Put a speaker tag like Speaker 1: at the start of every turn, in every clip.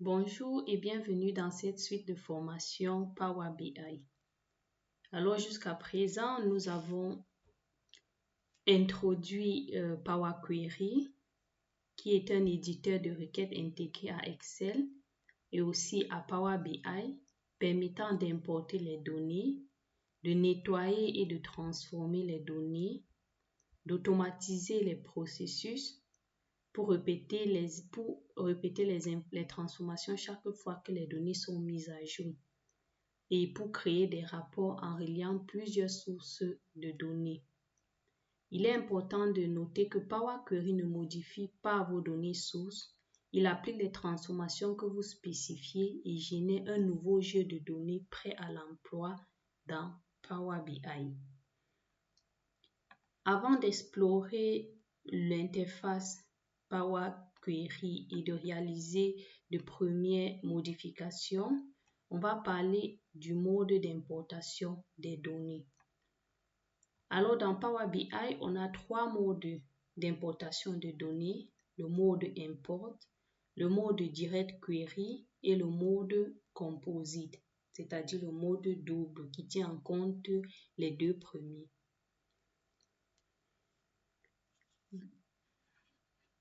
Speaker 1: Bonjour et bienvenue dans cette suite de formation Power BI. Alors jusqu'à présent, nous avons introduit Power Query, qui est un éditeur de requêtes intégré à Excel et aussi à Power BI, permettant d'importer les données, de nettoyer et de transformer les données, d'automatiser les processus pour répéter les transformations chaque fois que les données sont mises à jour et pour créer des rapports en reliant plusieurs sources de données. Il est important de noter que Power Query ne modifie pas vos données sources. Il applique les transformations que vous spécifiez et génère un nouveau jeu de données prêt à l'emploi dans Power BI. Avant d'explorer l'interface Power Query et de réaliser de premières modifications, on va parler du mode d'importation des données. Alors, dans Power BI, on a trois modes d'importation de données, le mode import, le mode direct query et le mode composite, c'est-à-dire le mode double qui tient en compte les deux premiers.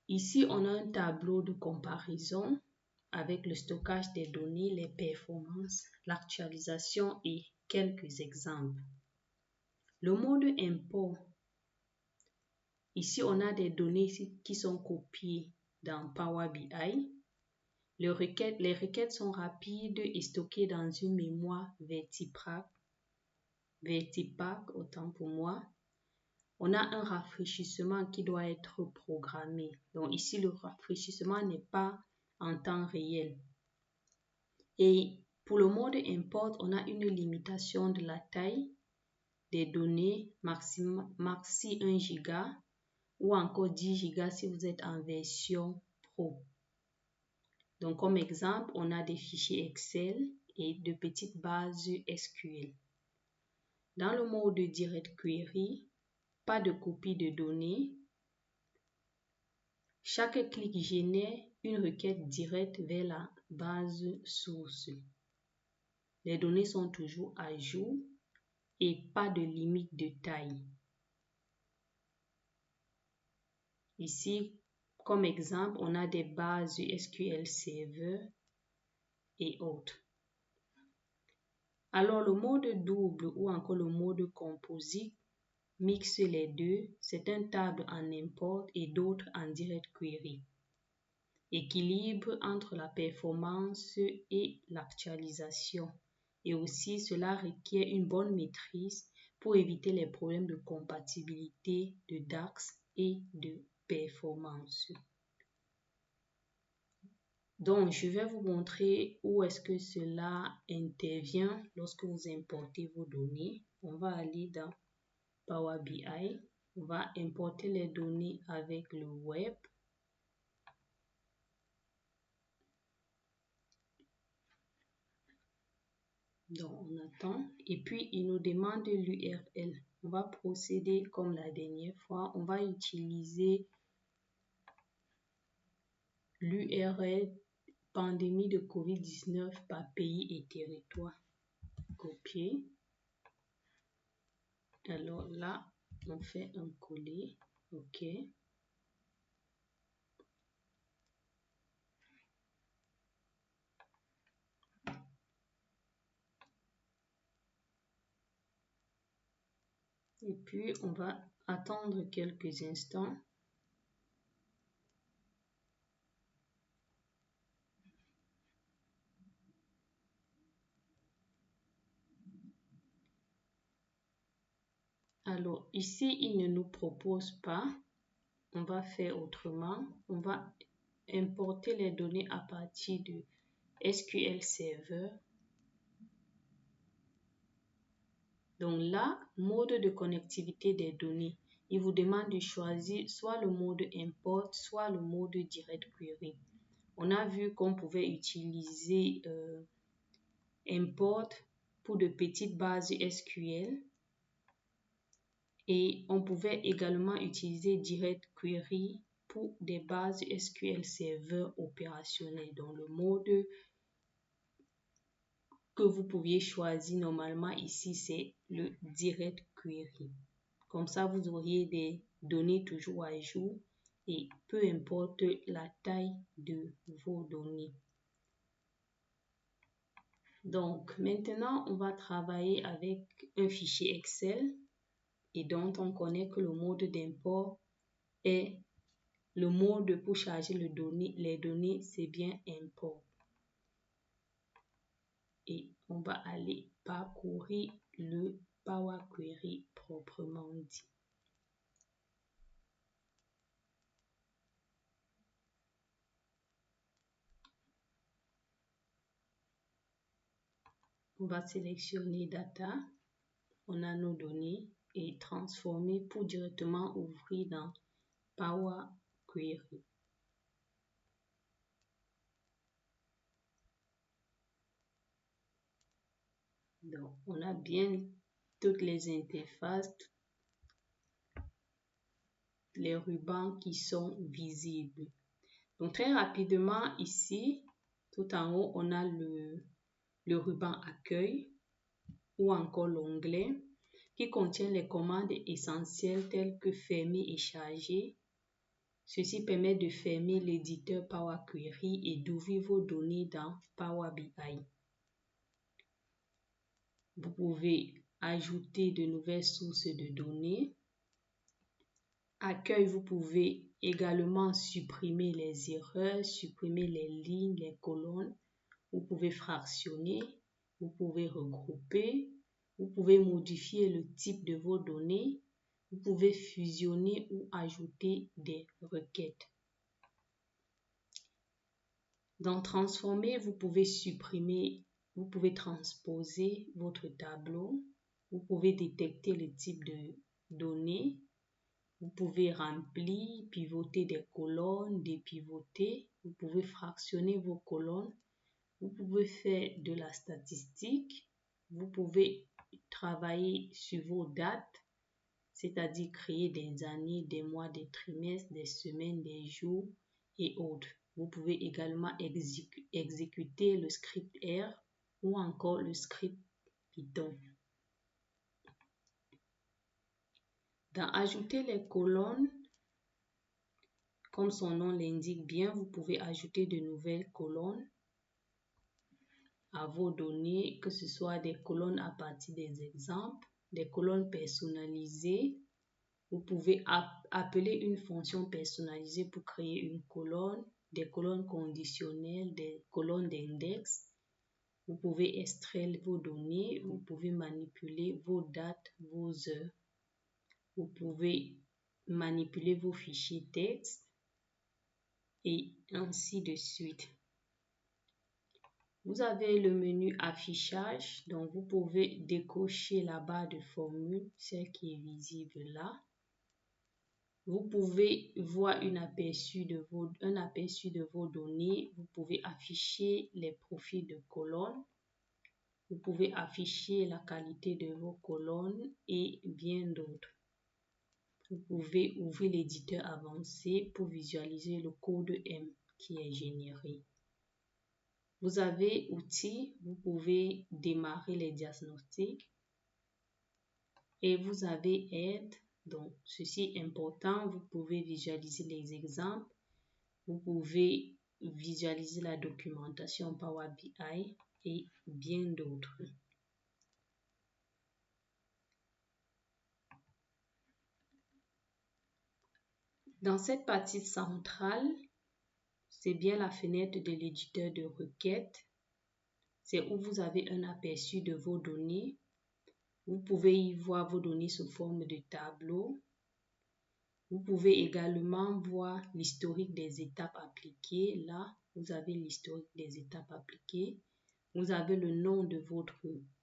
Speaker 1: Ici, on a un tableau de comparaison avec le stockage des données, les performances, l'actualisation et quelques exemples. Le mode import. Ici, on a des données qui sont copiées dans Power BI. Les requêtes sont rapides et stockées dans une mémoire vertipack, autant pour moi. On a un rafraîchissement qui doit être programmé. Donc ici, le rafraîchissement n'est pas en temps réel. Et pour le mode import, on a une limitation de la taille des données, maxi 1 giga ou encore 10 gigas si vous êtes en version Pro. Donc comme exemple, on a des fichiers Excel et de petites bases SQL. Dans le mode Direct Query, pas de copie de données. Chaque clic génère une requête directe vers la base source. Les données sont toujours à jour et pas de limite de taille. Ici, comme exemple, on a des bases SQL Server et autres. Alors, le mode double ou encore le mode composite mixe les deux. C'est un table en import et d'autres en direct query. Équilibre entre la performance et l'actualisation. Et aussi, cela requiert une bonne maîtrise pour éviter les problèmes de compatibilité de DAX et de performance. Donc, je vais vous montrer où est-ce que cela intervient lorsque vous importez vos données. On va aller dans Power BI. On va importer les données avec le web. Donc, on attend. Et puis, il nous demande l'URL. On va procéder comme la dernière fois. On va utiliser l'URL pandémie de COVID-19 par pays et territoire. Copier. Alors là, on fait un coller. OK. Et puis, on va attendre quelques instants. Alors, ici, il ne nous propose pas. On va faire autrement. On va importer les données à partir de SQL Server. Donc là, mode de connectivité des données. Il vous demande de choisir soit le mode import, soit le mode direct query. On a vu qu'on pouvait utiliser import pour de petites bases SQL et on pouvait également utiliser direct query pour des bases SQL Server opérationnelles. Donc, le mode que vous pouviez choisir normalement ici, c'est le Direct Query. Comme ça, vous auriez des données toujours à jour et peu importe la taille de vos données. Donc, maintenant, on va travailler avec un fichier Excel et dont on connaît que le mode d'import est le mode pour charger les données, c'est bien import. Et on va aller parcourir le Power Query proprement dit. On va sélectionner Data, on a nos données et transformer pour directement ouvrir dans Power Query. Donc, on a bien toutes les interfaces, les rubans qui sont visibles. Donc, très rapidement, ici, tout en haut, on a le ruban Accueil ou encore l'onglet qui contient les commandes essentielles telles que fermer et charger. Ceci permet de fermer l'éditeur Power Query et d'ouvrir vos données dans Power BI. Vous pouvez ajouter de nouvelles sources de données. Accueil, vous pouvez également supprimer les erreurs, supprimer les lignes, les colonnes. Vous pouvez fractionner, vous pouvez regrouper, vous pouvez modifier le type de vos données, vous pouvez fusionner ou ajouter des requêtes. Dans Transformer, vous pouvez supprimer, vous pouvez transposer votre tableau, vous pouvez détecter le type de données, vous pouvez remplir, pivoter des colonnes, dépivoter, vous pouvez fractionner vos colonnes, vous pouvez faire de la statistique, vous pouvez travailler sur vos dates, c'est-à-dire créer des années, des mois, des trimestres, des semaines, des jours et autres. Vous pouvez également exécuter le script R ou encore le script Python. Dans Ajouter les colonnes, comme son nom l'indique bien, vous pouvez ajouter de nouvelles colonnes à vos données, que ce soit des colonnes à partir des exemples, des colonnes personnalisées. Vous pouvez appeler une fonction personnalisée pour créer une colonne, des colonnes conditionnelles, des colonnes d'index. Vous pouvez extraire vos données, vous pouvez manipuler vos dates, vos heures. Vous pouvez manipuler vos fichiers texte et ainsi de suite. Vous avez le menu affichage, donc vous pouvez décocher la barre de formule, celle qui est visible là. Vous pouvez voir un aperçu de vos données. Vous pouvez afficher les profils de colonnes. Vous pouvez afficher la qualité de vos colonnes et bien d'autres. Vous pouvez ouvrir l'éditeur avancé pour visualiser le code M qui est généré. Vous avez outils, vous pouvez démarrer les diagnostics et vous avez aide. Donc, ceci est important, vous pouvez visualiser les exemples, vous pouvez visualiser la documentation Power BI et bien d'autres. Dans cette partie centrale, c'est bien la fenêtre de l'éditeur de requêtes. C'est où vous avez un aperçu de vos données. Vous pouvez y voir vos données sous forme de tableau. Vous pouvez également voir l'historique des étapes appliquées. Là, vous avez l'historique des étapes appliquées. Vous avez le nom de votre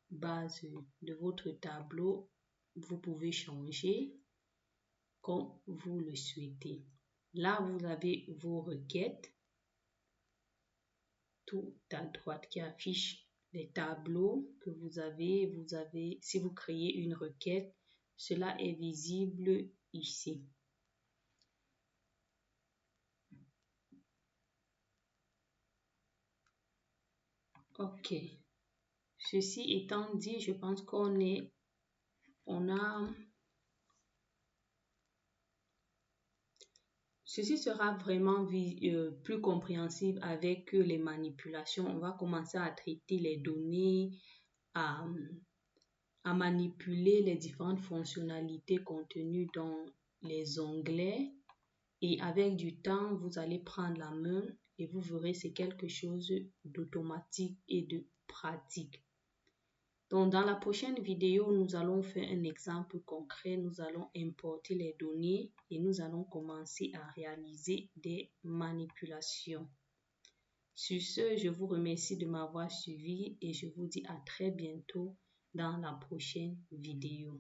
Speaker 1: base, de votre tableau. Vous pouvez changer comme vous le souhaitez. Là, vous avez vos requêtes. Tout à droite qui affiche les tableaux que vous avez. Si vous créez une requête, cela est visible ici. Ok. Ceci étant dit, je pense ceci sera vraiment plus compréhensible avec les manipulations. On va commencer à traiter les données, à manipuler les différentes fonctionnalités contenues dans les onglets. Et avec du temps, vous allez prendre la main et vous verrez c'est quelque chose d'automatique et de pratique. Donc, dans la prochaine vidéo, nous allons faire un exemple concret. Nous allons importer les données et nous allons commencer à réaliser des manipulations. Sur ce, je vous remercie de m'avoir suivi et je vous dis à très bientôt dans la prochaine vidéo.